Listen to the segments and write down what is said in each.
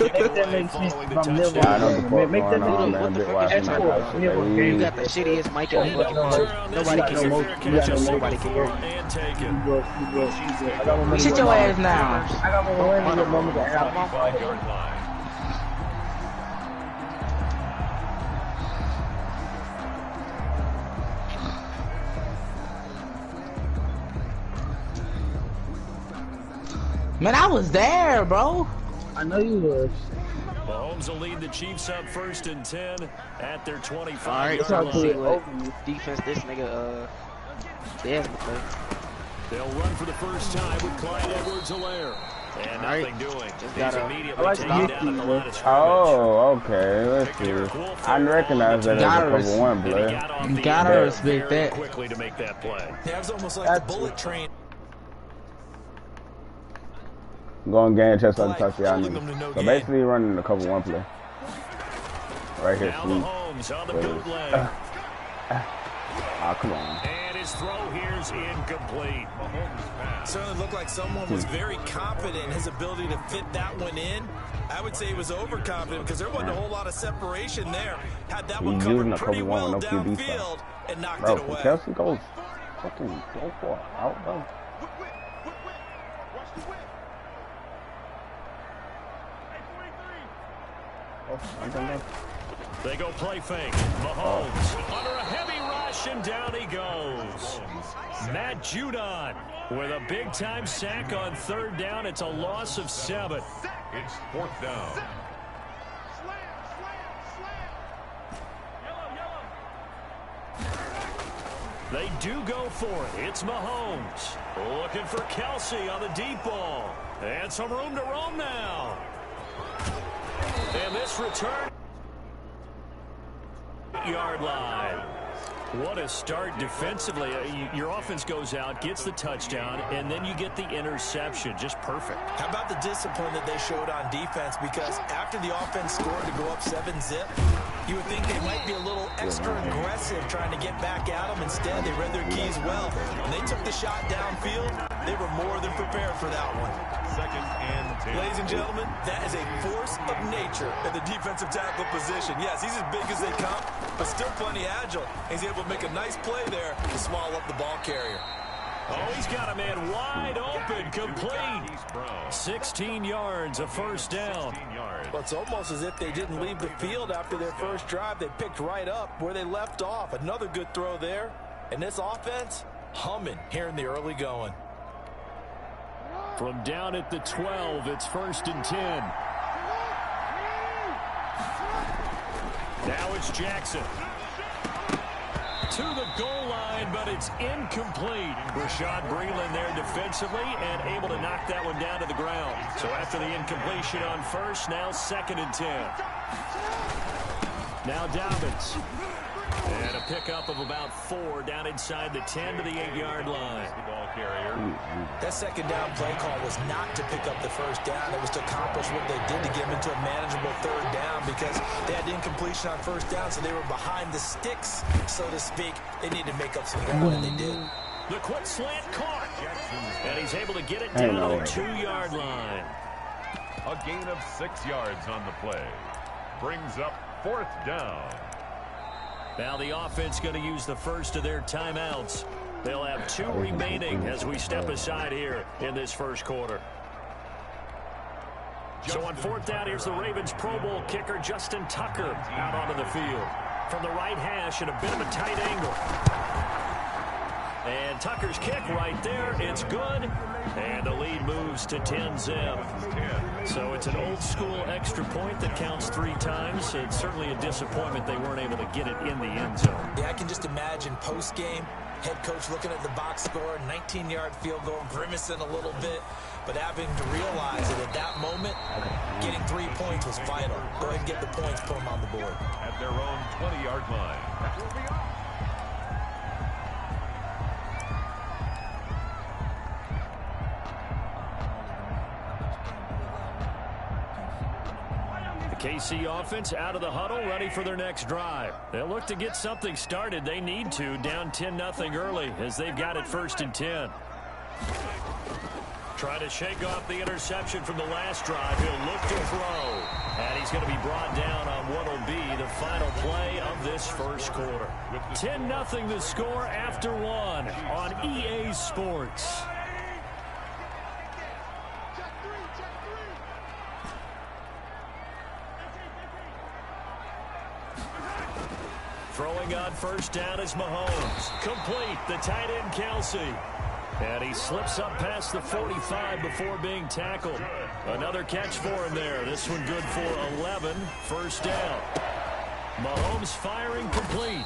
Make that make sense from Nil. Yeah, I know the fuck Make that going on, make man. sense. Bit watching my house. You got the shittiest mic in the world. Nobody can hear you. Nobody can hear you. Sit your ass down. I got more money than moment to have. Man, I was there, bro. I know you was. Mahomes will lead the Chiefs up 1st and 10 at their 25. All right, so let's see what defense this nigga Desmond play. They'll run for the first time with Clyde Edwards-Helaire. And nothing doing. Just gotta immediately take down at the line of scrimmage. Oh, okay. Let's see. I recognize that as a cover one play. You gotta respect that. Quickly to make that play. Yeah, it was almost like the bullet train. Going game chest like the touchdown. So basically running the cover one play. Right here, sweet. Come on. And his throw here's incomplete. Certainly looked like someone was very confident in his ability to fit that one in. I would say he was overconfident because there wasn't a whole lot of separation there. Had that one covered pretty well downfield and knocked it away. Kelsey goes fucking go for it. Out, bro. They go play fake. Mahomes under a heavy rush, and down he goes. Matt Judon with a big-time sack on 3rd down. It's a loss of 7. It's 4th down. They do go for it. It's Mahomes looking for Kelsey on the deep ball. And some room to roam now. And this return yard line. What a start defensively. Your offense goes out, gets the touchdown, and then you get the interception. Just perfect. How about the discipline that they showed on defense? Because after the offense scored to go up 7-zip, you would think they might be a little extra aggressive trying to get back at them. Instead, they read their keys well. When they took the shot downfield, they were more than prepared for that one. 2nd and 10. Ladies and gentlemen, that is a force of nature in the defensive tackle position. Yes, he's as big as they come, but still plenty agile. He's able to make a nice play there to swallow up the ball carrier. Oh, he's got a man wide open, complete. 16 yards, a 1st down. Well, it's almost as if they didn't leave the field after their first drive. They picked right up where they left off. Another good throw there. And this offense, humming here in the early going. From down at the 12, it's 1st and 10. Now it's Jackson. To the goal line, but it's incomplete. Rashad Breeland there defensively and able to knock that one down to the ground. So after the incompletion on 1st, now 2nd and 10. Now Dobbins. And a pickup of about 4 down inside the 10 to the 8-yard line. That 2nd down play call was not to pick up the 1st down. It was to accomplish what they did to get them into a manageable 3rd down because they had incompletion on 1st down, so they were behind the sticks, so to speak. They needed to make up some ground, and they did. The quick slant caught. And he's able to get it down to the 2-yard line. A gain of 6 yards on the play. Brings up 4th down. Now the offense going to use the first of their timeouts. They'll have 2 remaining as we step aside here in this 1st quarter. So on 4th down, here's the Ravens Pro Bowl kicker Justin Tucker out onto the field. From the right hash at a bit of a tight angle. And Tucker's kick right there. It's good. And the lead moves to 10-zip. So it's an old-school extra point that counts 3 times. It's certainly a disappointment they weren't able to get it in the end zone. Yeah, I can just imagine post-game, head coach looking at the box score, 19-yard field goal, grimacing a little bit, but having to realize that at that moment, getting 3 points was vital. Go ahead and get the points, put them on the board. At their own 20-yard line. KC offense out of the huddle, ready for their next drive. They'll look to get something started. They need to, down 10-0 early as they've got it 1st and 10. Try to shake off the interception from the last drive. He'll look to throw. he's going to be brought down on what will be the final play of this first quarter. 10-0 the score after one on EA Sports. Throwing on first down is Mahomes. Complete, the tight end Kelsey. And he slips up past the 45 before being tackled. Another catch for him there. This one good for 11. First down. Mahomes firing complete.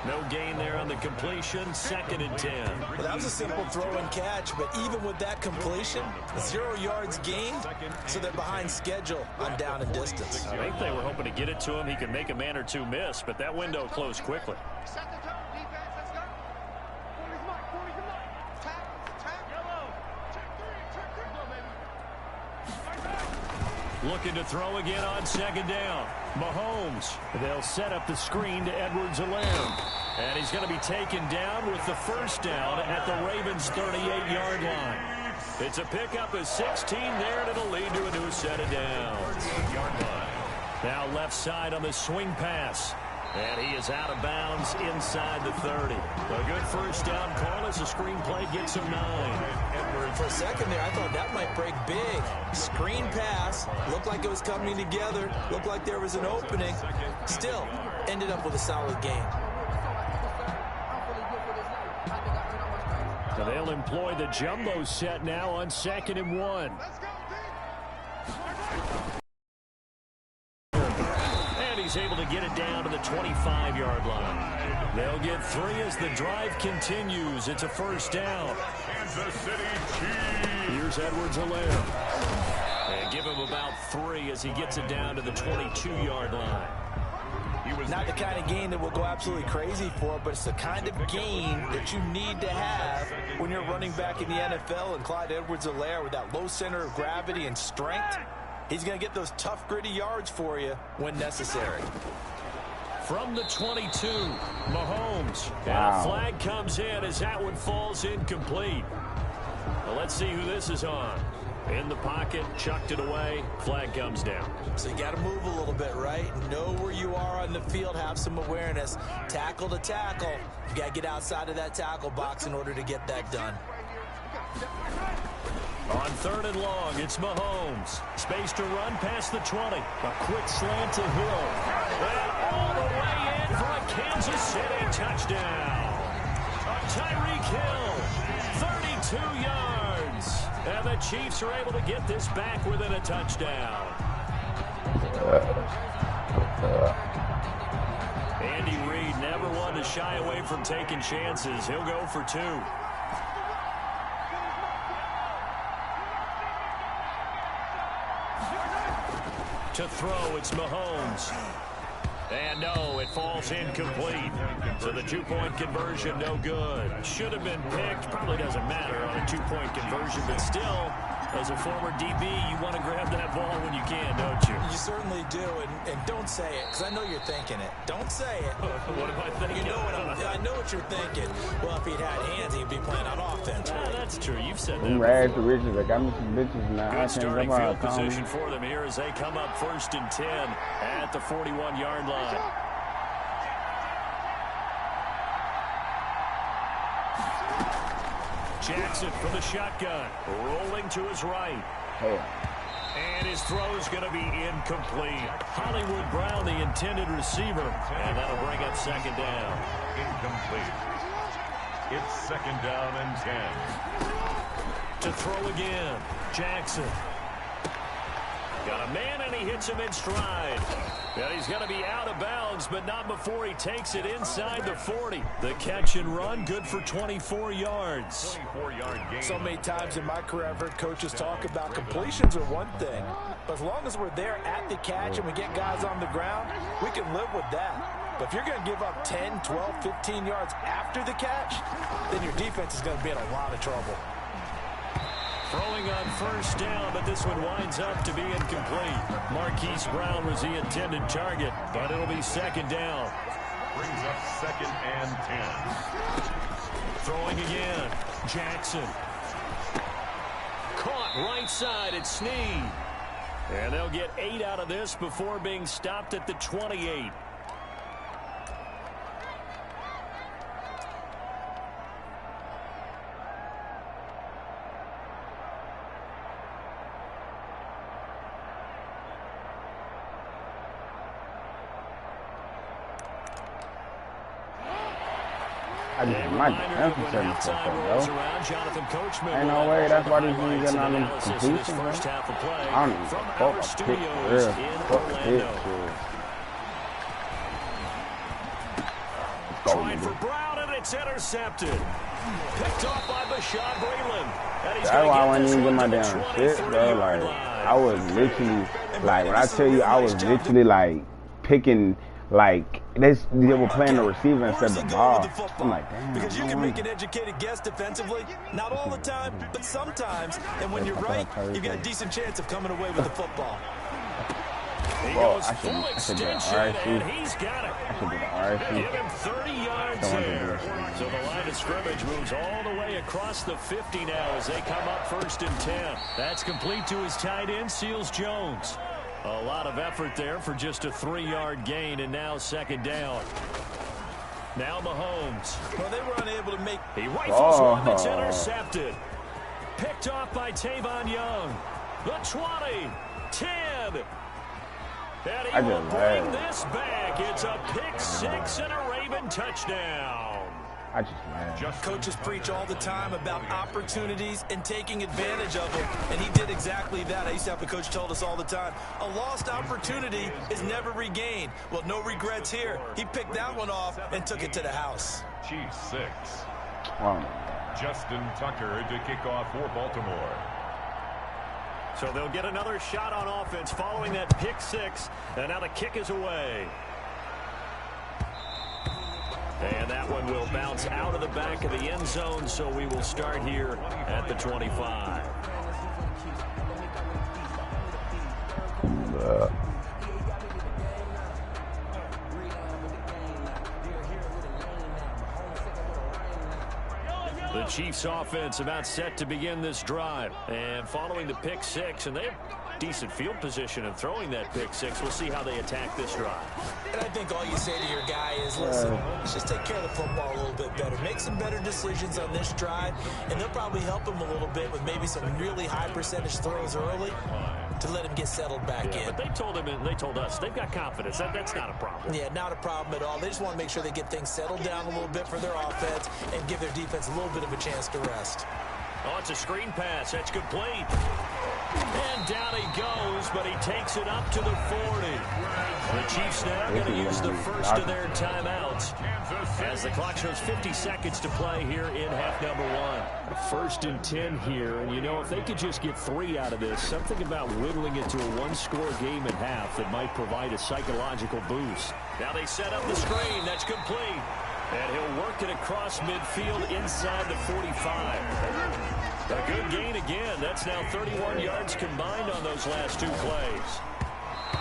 No gain there on the completion. 2nd and 10. Well, that was a simple throw and catch, but even with that completion, 0 yards gained, so they're behind schedule on down and distance. I think they were hoping to get it to him. He could make a man or two miss, but that window closed quickly. Looking to throw again on 2nd down. Mahomes. They'll set up the screen to Edwards-Helaire. And he's going to be taken down with the first down at the Ravens' 38-yard line. It's a pickup of 16 there, and it'll lead to a new set of downs. Now left side on the swing pass. And he is out of bounds inside the 30. A good first down call as the screen play gets him 9. For a second there, I thought that might break big. Screen pass. Looked like it was coming together. Looked like there was an opening. Still, ended up with a solid gain. So they'll employ the jumbo set now on 2nd and 1. He's able to get it down to the 25-yard line. They'll get 3 as the drive continues. It's a first down. Kansas City Chiefs. Here's Edwards-Helaire. And give him about 3 as he gets it down to the 22-yard line. Not the kind of gain that will go absolutely crazy for, but it's the kind of gain that you need to have when you're running back in the NFL. And Clyde Edwards-Helaire, with that low center of gravity and strength, he's going to get those tough, gritty yards for you when necessary. From the 22, Mahomes. Wow. And a flag comes in as that one falls incomplete. Well, let's see who this is on. In the pocket, chucked it away, flag comes down. So you got to move a little bit, right? Know where you are on the field, have some awareness. Tackle to tackle. You got to get outside of that tackle box in order to get that done. On 3rd and long, it's Mahomes. Space to run past the 20. A quick slant to Hill. And all the way in for a Kansas City touchdown. Tyreek Hill, 32 yards. And the Chiefs are able to get this back within a touchdown. Andy Reid never one to shy away from taking chances. He'll go for 2. To throw, it's Mahomes. And no, it falls incomplete. So the 2-point conversion, no good. Should have been picked. Probably doesn't matter on a 2-point conversion, but still, as a former DB, you want to grab that ball when you can, don't you? You certainly do, and don't say it, because I know you're thinking it. Don't say it. What am I thinking? You know I know what you're thinking. Well, if he'd had hands, he'd be playing on offense. Yeah, that's true. You've said that. I'm rags to riches. I got me some bitches now. Good starting field position for them here as they come up 1st and 10 at the 41-yard line. Jackson from the shotgun, rolling to his right. Hey. And his throw is going to be incomplete. Hollywood Brown, the intended receiver, and that'll bring up 2nd down. Incomplete. It's 2nd down and 10. To throw again, Jackson. Got a man, and he hits him in stride. And he's going to be out of bounds, but not before he takes it inside the 40. The catch and run, good for 24 yards. 24-yard gain. So many times in my career, I've heard coaches talk about completions are one thing, but as long as we're there at the catch and we get guys on the ground, we can live with that. But if you're going to give up 10, 12, 15 yards after the catch, then your defense is going to be in a lot of trouble. Throwing on first down, but this one winds up to be incomplete. Marquise Brown was the intended target, but it'll be 2nd down. Brings up 2nd and 10. Throwing again, Jackson. Caught right side, it's Snead. And they'll get 8 out of this before being stopped at the 28. I just might emphasize myself, bro. Ain't no way. That's why these niggas getting on them completions, bro. I don't even fuck a pick for real. Fuck pick shit. Trying for Brown, and it's intercepted. Picked off by Bashad Breeland. That's why I wasn't even get my damn shit, bro. Like, I was literally, like, when I tell you, I was literally, like, picking, like, they were playing the receiver instead of the ball. I'm like, damn. Because you can make an educated guess defensively. Not all the time, but sometimes. And when you're right, you get a decent chance of coming away with the football. He goes full extension, and he's got it. I should do the RFC. Give him 30 yards here. So the line of scrimmage moves all the way across the 50 now as they come up 1st and 10. That's complete to his tight end, Seals Jones. A lot of effort there for just a 3-yard gain, and now 2nd down. Now Mahomes. Well, they were unable to make. He rifles one that's intercepted. Picked off by Tavon Young. The 20, 10. And he will bring this back. It's a pick 6 and a Raven touchdown. I just mad. Coaches preach all the time about opportunities and taking advantage of them, and he did exactly that. I used to have a coach told us all the time, a lost opportunity is never regained. Well, no regrets here. He picked that one off and took it to the house. Chiefs 6. Oh. Justin Tucker to kick off for Baltimore. So they'll get another shot on offense following that pick 6, and now the kick is away. And that one will bounce out of the back of the end zone, so we will start here at the 25. The Chiefs offense about set to begin this drive. And following the pick 6, and they have decent field position and throwing that pick 6. We'll see how they attack this drive. And I think all you say to your guy is, listen, let's just take care of the football a little bit better. Make some better decisions on this drive, and they'll probably help him a little bit with maybe some really high percentage throws early to let him get settled back in. But they told him and they told us they've got confidence. That's not a problem. Yeah, not a problem at all. They just want to make sure they get things settled down a little bit for their offense and give their defense a little bit of a chance to rest. Oh, it's a screen pass. That's complete. And down he goes, but he takes it up to the 40. The Chiefs now going to use the first of their timeouts as the clock shows 50 seconds to play here in half number 1. 1st and 10 here, and you know, if they could just get 3 out of this, something about whittling it to a 1-score game at half that might provide a psychological boost. Now they set up the screen. That's complete. And he'll work it across midfield inside the 45. A good gain again. That's now 31 yards combined on those last 2 plays.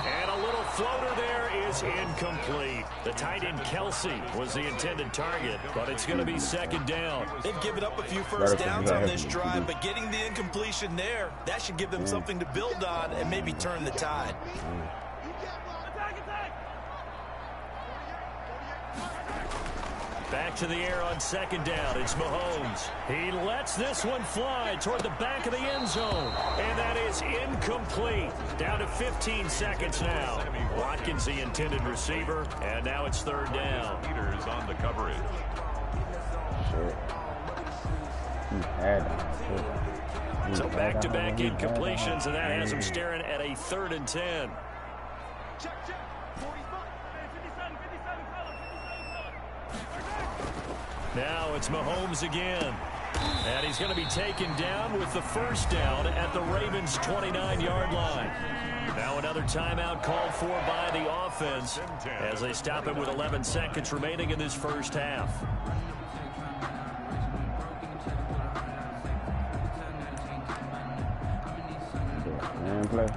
And a little floater there is incomplete. The tight end Kelsey was the intended target, but it's going to be 2nd down. They've given up a few first downs on this drive, but getting the incompletion there, that should give them something to build on and maybe turn the tide. Back to the air on 2nd down. It's Mahomes. He lets this one fly toward the back of the end zone. And that is incomplete. Down to 15 seconds now. Watkins, the intended receiver. And now it's 3rd down. Peters on the coverage. So back-to-back incompletions, and that has him staring at a 3rd and 10. Now it's Mahomes again. And he's going to be taken down with the 1st down at the Ravens' 29-yard line. Now another timeout called for by the offense as they stop it with 11 seconds remaining in this first half. Play.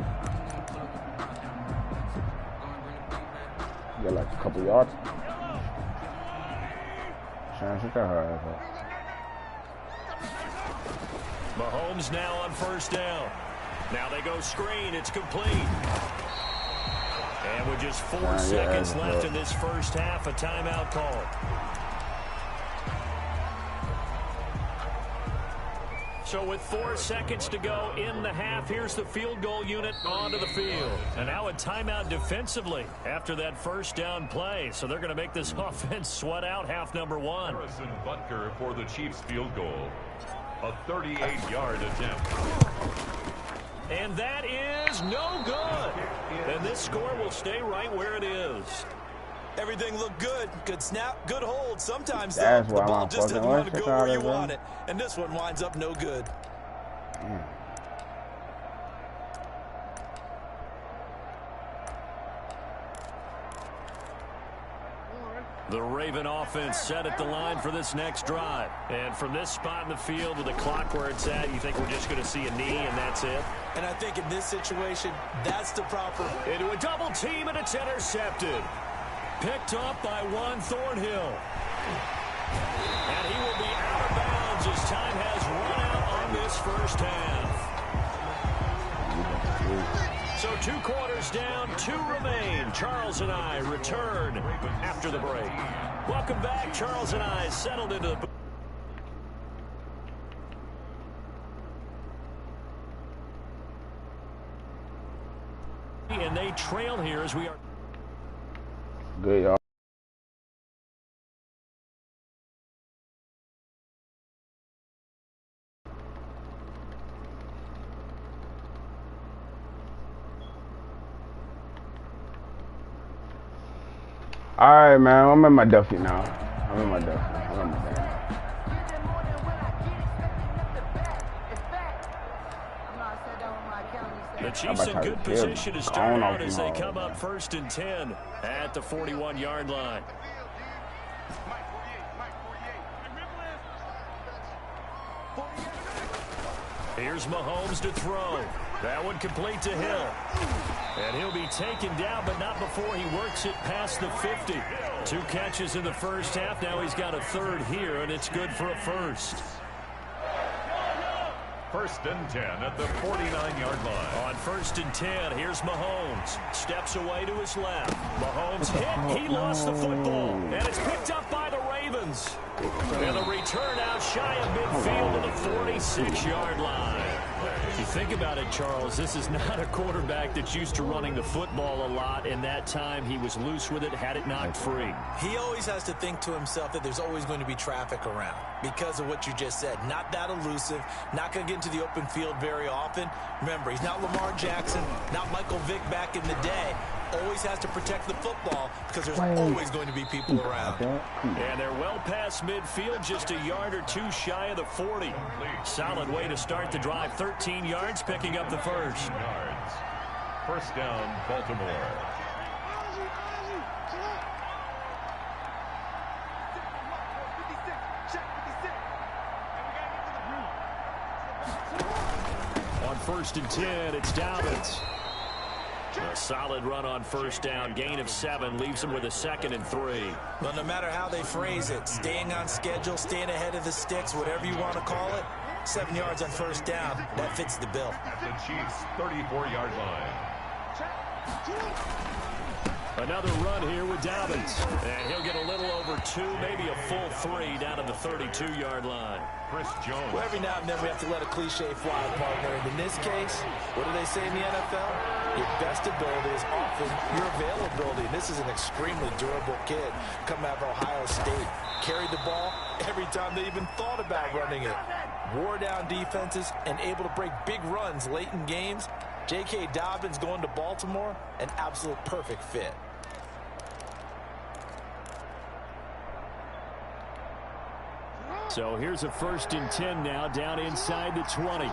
Get like a couple yards. Mahomes now on 1st down. Now they go screen. It's complete. And with just 4 seconds left in this first half, a timeout call. So with 4 seconds to go in the half, here's the field goal unit onto the field. And now a timeout defensively after that first down play. So they're going to make this offense sweat out half number 1. Harrison Butker for the Chiefs field goal. A 38-yard attempt. And that is no good. And this score will stay right where it is. Everything looked good. Good snap, good hold. Sometimes, though, That's the why ball I'm just doesn't fucking want to go where you bro. want it. And this one winds up no good. The Raven offense set at the line for this next drive. And from this spot in the field with the clock where it's at, you think we're just going to see a knee and that's it? And I think in this situation, that's the proper. Into a double team, and it's intercepted. Picked up by Juan Thornhill. And he will be out of bounds as time has run out on this first half. So 2 quarters down, 2 remain. Charles and I return after the break. Welcome back. Charles and I settled into the... And they trail here as we are... Good, y'all. All right, man. I'm in my Duffy now. I'm in my Duffy. I'm in my Duffy. The Chiefs in good position to start out as they come up 1st and 10 at the 41-yard line. Here's Mahomes to throw. That one complete to Hill. And he'll be taken down, but not before he works it past the 50. 2 catches in the first half. Now he's got a 3rd here, and it's good for a first. 1st and 10 at the 49-yard line. On 1st and 10, here's Mahomes. Steps away to his left. Mahomes hit. He lost the football. And it's picked up by the Ravens. And the return out shy of midfield to the 46-yard line. If you think about it, Charles, this is not a quarterback that's used to running the football a lot, and that time he was loose with it, had it knocked free. He always has to think to himself that there's always going to be traffic around because of what you just said. Not that elusive, not going to get into the open field very often. Remember, he's not Lamar Jackson, not Michael Vick back in the day. Always has to protect the football because there's always going to be people around. And they're well past midfield, just a yard or 2 shy of the 40. Solid way to start the drive. 13 yards, picking up the first. Yards. 1st down, Baltimore. On 1st and 10, it's Dobbins. A solid run on 1st down. Gain of 7 leaves him with a 2nd and 3. But no matter how they phrase it, staying on schedule, staying ahead of the sticks, whatever you want to call it, 7 yards on 1st down, that fits the bill. At the Chiefs' 34-yard line. Another run here with Dobbins. And he'll get a little over 2, maybe a full 3 down to the 32-yard line. Chris Jones. Well, every now and then we have to let a cliche fly, partner. And in this case, what do they say in the NFL? Your best ability is often your availability. And this is an extremely durable kid coming out of Ohio State. Carried the ball every time they even thought about running it. Wore down defenses and able to break big runs late in games. J.K. Dobbins going to Baltimore, an absolute perfect fit. So here's a 1st and 10 now, down inside the 20.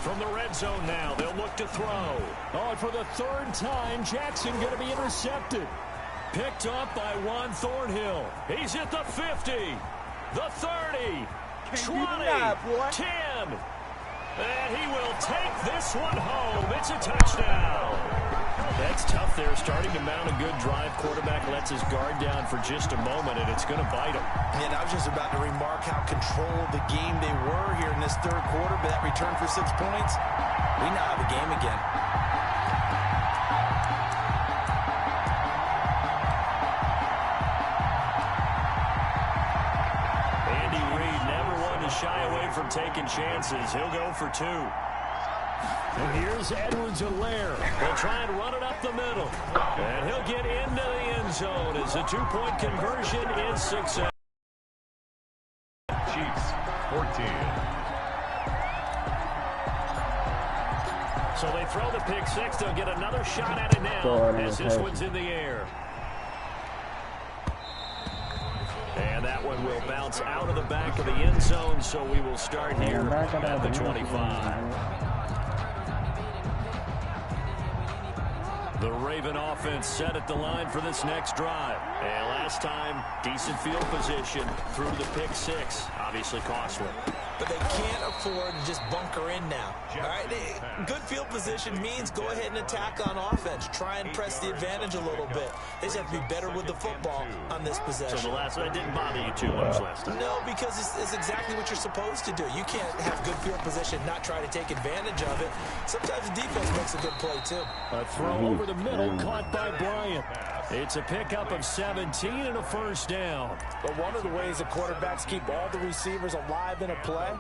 From the red zone now, they'll look to throw. Oh, and for the 3rd time, Jackson going to be intercepted. Picked up by Juan Thornhill. He's at the 50, the 30, 20, 10. And he will take this one home. It's a touchdown. That's tough there, starting to mount a good drive. Quarterback lets his guard down for just a moment, and it's going to bite him. And I was just about to remark how controlled the game they were here in this third quarter, but that return for 6 points, we now have a game again. Andy Reid never one to shy away from taking chances. He'll go for 2. And here's Edwards-Helaire. They'll try and run it up the middle. And he'll get into the end zone as the 2-point conversion is successful. Chiefs, 14. So they throw the pick 6. They'll get another shot at it now as this one's in the air. And that one will bounce out of the back of the end zone, so we will start here at the 25. The Raven offense set at the line for this next drive. And last time, decent field position through the pick 6. Obviously costly. But they can't afford to just bunker in now. All right, good field position means go ahead and attack on offense. Try and press the advantage a little bit. They just have to be better with the football on this possession. So the last one didn't bother you too much last time? No, because it's exactly what you're supposed to do. You can't have good field position, not try to take advantage of it. Sometimes the defense makes a good play, too. A throw over the middle, caught by Bryant. It's a pickup of 17 and a first down. But one of the ways the quarterbacks keep all the receivers alive in a play,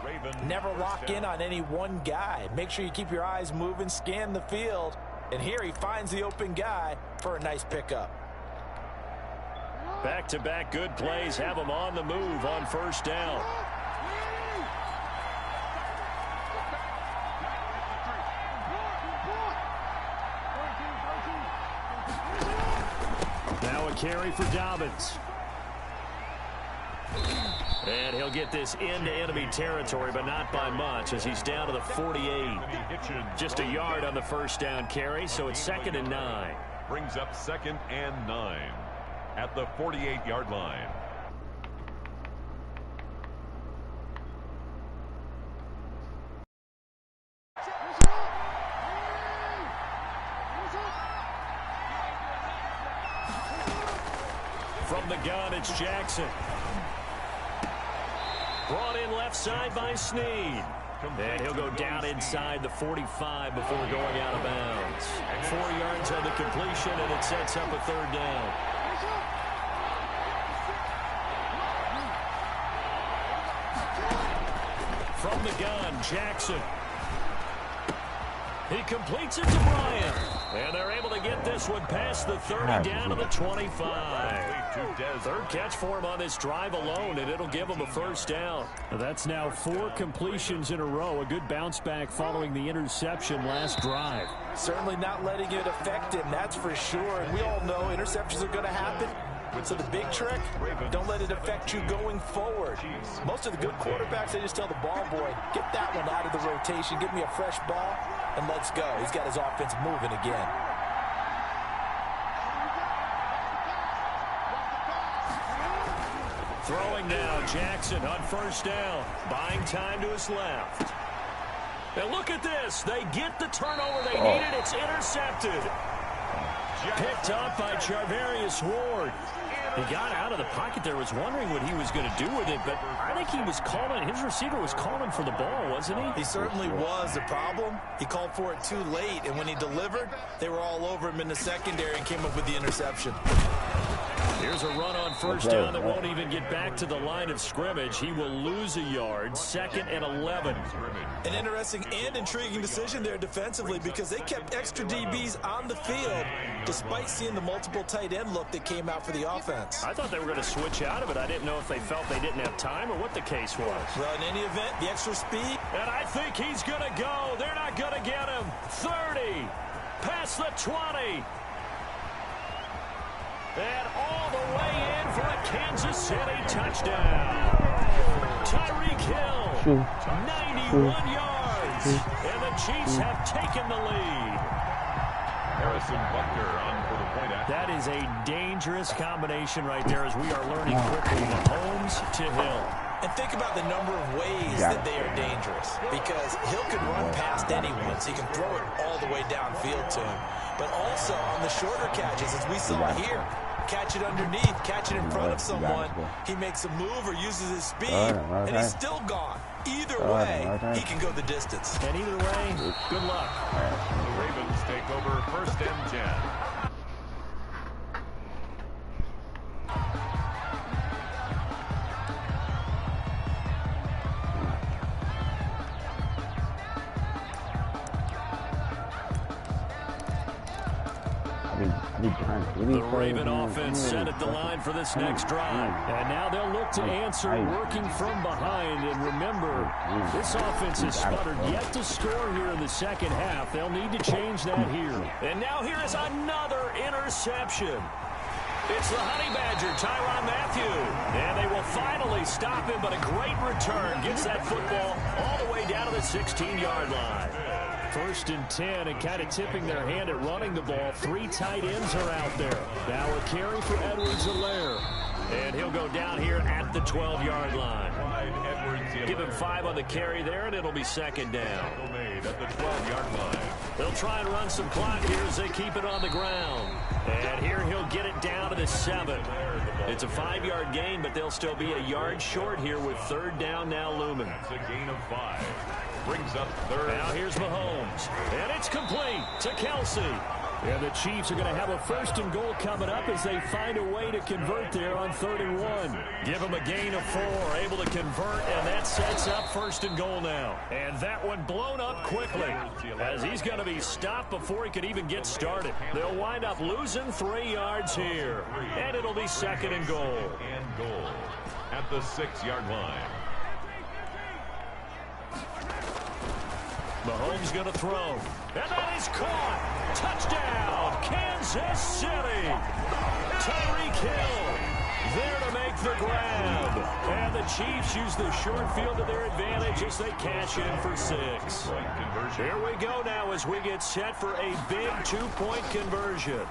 never lock in on any one guy. Make sure you keep your eyes moving, scan the field. And here he finds the open guy for a nice pickup. Back-to-back good plays have him on the move on first down. Now a carry for Dobbins. And he'll get this into enemy territory, but not by much, as he's down to the 48. Just a yard on the first down carry, so it's 2nd and 9. Brings up 2nd and 9 at the 48-yard line. From the gun, it's Jackson. Brought in left side by Snead. And he'll go down inside the 45 before going out of bounds. 4 yards on the completion, and it sets up a 3rd down. From the gun, Jackson. He completes it to Bryant. And they're able to get this one past the 30 down to the 25. 3rd catch for him on this drive alone, and it'll give him a first down. That's now 4 completions in a row. A good bounce back following the interception last drive. Certainly not letting it affect him, that's for sure. And we all know interceptions are going to happen. So the big trick, don't let it affect you going forward. Most of the good quarterbacks, they just tell the ball boy, get that one out of the rotation, give me a fresh ball, and let's go. He's got his offense moving again. Throwing now, Jackson on first down, buying time to his left. And look at this. They get the turnover they needed. It's intercepted. Picked up by Charvarius Ward. He got out of the pocket there, was wondering what he was going to do with it, but I think he was calling, his receiver was calling for the ball, wasn't he? He certainly was. The problem, he called for it too late, and when he delivered, they were all over him in the secondary and came up with the interception. Here's a run on first down that won't even get back to the line of scrimmage. He will lose a yard, 2nd and 11. An interesting and intriguing decision there defensively because they kept extra DBs on the field despite seeing the multiple tight end look that came out for the offense. I thought they were going to switch out of it. I didn't know if they felt they didn't have time or what the case was. Well, in any event, the extra speed. And I think he's going to go. They're not going to get him. 30, past the 20. And all the way in for a Kansas City touchdown. Tyreek Hill, 91 yards. And the Chiefs have taken the lead. Harrison Butker on for the point after. That is a dangerous combination right there as we are learning quickly. Mahomes to Hill. And think about the number of ways that they are dangerous because Hill can run past anyone, so he can throw it all the way downfield to him. but also on the shorter catches, as we saw here. Catch it underneath, catch it in front of someone. He makes a move or uses his speed, and he's still gone. Either way, he can go the distance. And either way, good luck. The Ravens take over 1st and 10. The Raven offense set at the line for this next drive. And now they'll look to answer working from behind. And remember, this offense has sputtered yet to score here in the second half. They'll need to change that here. And now here is another interception. It's the Honey Badger, Tyrann Mathieu. And they will finally stop him, but a great return gets that football all the way down to the 16-yard line. 1st and 10, and kind of tipping their hand at running the ball. 3 tight ends are out there. Now a carry for Edwards-Helaire. And he'll go down here at the 12-yard line. Give him 5 on the carry there, and it'll be 2nd down. At the 12-yard line. They'll try and run some clock here as they keep it on the ground. And here he'll get it down to the 7. It's a 5-yard gain, but they'll still be a yard short here with 3rd down now looming. It's a gain of 5. Brings up 3rd. Now here's Mahomes. And it's complete to Kelsey. And the Chiefs are going to have a 1st and goal coming up as they find a way to convert there on 3rd and 1. Give them a gain of 4, able to convert, and that sets up 1st and goal now. And that one blown up quickly as he's going to be stopped before he could even get started. They'll wind up losing 3 yards here, and it'll be 2nd and goal. And goal at the 6-yard line. Mahomes going to throw. And that is caught. Touchdown, Kansas City. Tyreek Hill there to make the grab. And the Chiefs use the short field to their advantage as they cash in for 6. Here we go now as we get set for a big 2-point conversion.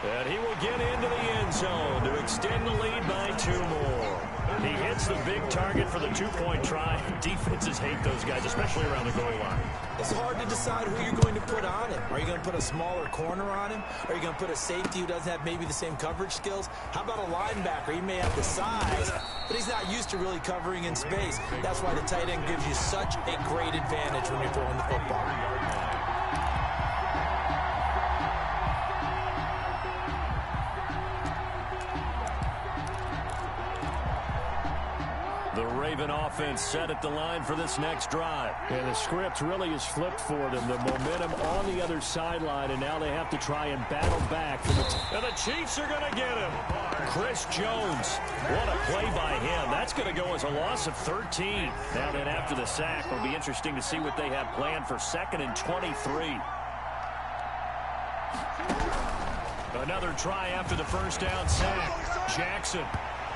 And he will get into the end zone to extend the lead by 2 more. He hits the big target for the 2-point try. Defenses hate those guys, especially around the goal line. It's hard to decide who you're going to put on him. Are you going to put a smaller corner on him? Are you going to put a safety who doesn't have maybe the same coverage skills? How about a linebacker? He may have the size, but he's not used to really covering in space. That's why the tight end gives you such a great advantage when you're throwing the football. The Raven offense set at the line for this next drive. And the script really is flipped for them. The momentum on the other sideline, and now they have to try and battle back. And the Chiefs are going to get him. Chris Jones. What a play by him. That's going to go as a loss of 13. Now then after the sack, it'll be interesting to see what they have planned for 2nd and 23. Another try after the 1st down sack. Jackson.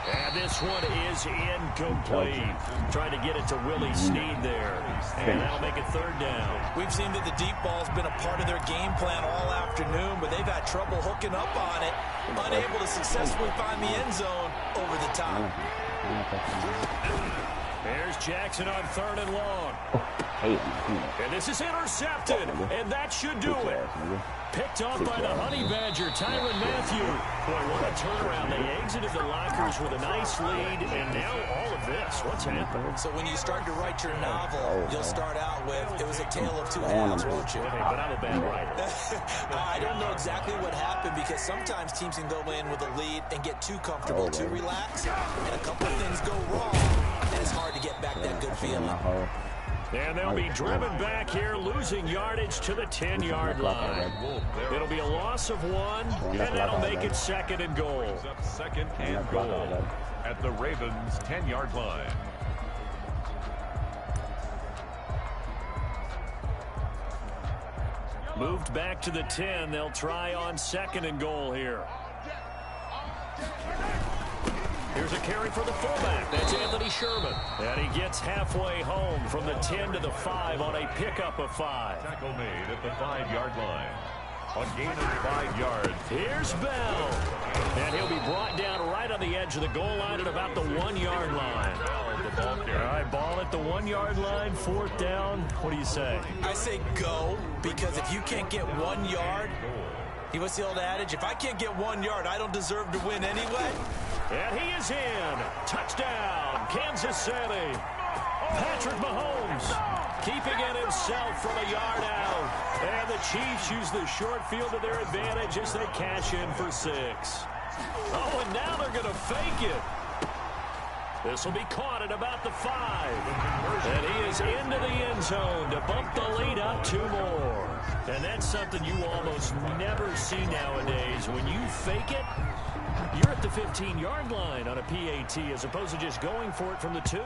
And this one is incomplete. Trying to get it to Willie Snead there. And that'll make it 3rd down. We've seen that the deep ball's been a part of their game plan all afternoon, but they've had trouble hooking up on it. Unable to successfully find the end zone over the top. There's Jackson on 3rd and long. And this is intercepted. And that should do it. Picked off by the Honey Badger, Tyrann Mathieu. Boy, what a turnaround. They exited the lockers with a nice lead, and now all of this. What's happened? So when you start to write your novel, you'll start out with, it was a tale of 2 halves, won't you? Hey, but I'm a bad writer. I don't know exactly what happened because sometimes teams can go in with a lead and get too comfortable, too relaxed, and a couple of things go wrong, and it's hard to get back that good feeling. And they'll be driven back here, losing yardage to the 10-yard line. It'll be a loss of 1, and that'll make it 2nd and goal. 2nd and goal at the Ravens' 10-yard line. Moved back to the 10. They'll try on 2nd and goal here. Here's a carry for the fullback. That's Anthony Sherman. And he gets halfway home from the 10 to the 5 on a pickup of 5. Tackle made at the 5-yard line. A gain of 5 yards. Here's Bell. And he'll be brought down right on the edge of the goal line at about the 1-yard line. All right, ball at the 1-yard line, 4th down. What do you say? I say go, because if you can't get 1 yard, what's the old adage? If I can't get 1 yard, I don't deserve to win anyway. And he is in. Touchdown, Kansas City. Patrick Mahomes keeping it himself from a yard out. And the Chiefs use the short field to their advantage as they cash in for 6. Oh, and now they're going to fake it. This will be caught at about the 5. And he is into the end zone to bump the lead up 2 more. And that's something you almost never see nowadays. When you fake it, you're at the 15-yard line on a PAT as opposed to just going for it from the 2.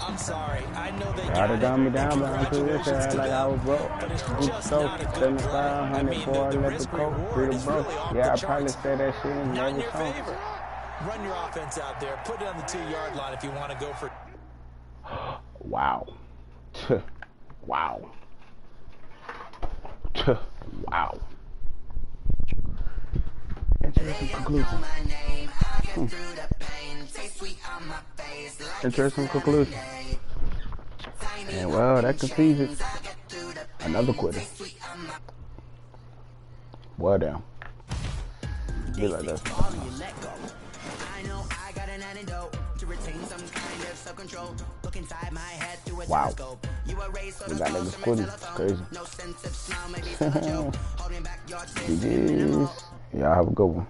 I'm sorry. I know they Gotta got dumb me it. down, but I'm too rich. Like I was broke. But it's Good just soap, not a good 75, play. I 100 mean, for the let the risk coke, reward free is the broke. really off Yeah, I the probably charts. said that shit in Not in every your song. favor. Run your offense out there. Put it on the 2-yard line if you want to go for. Wow. Wow. Wow. Interesting conclusion. Interesting conclusion. And well, that concludes it. Another quitter. Well, damn. Be like that. Wow. We got niggas quitting. Crazy. GG's. Y'all have a good one.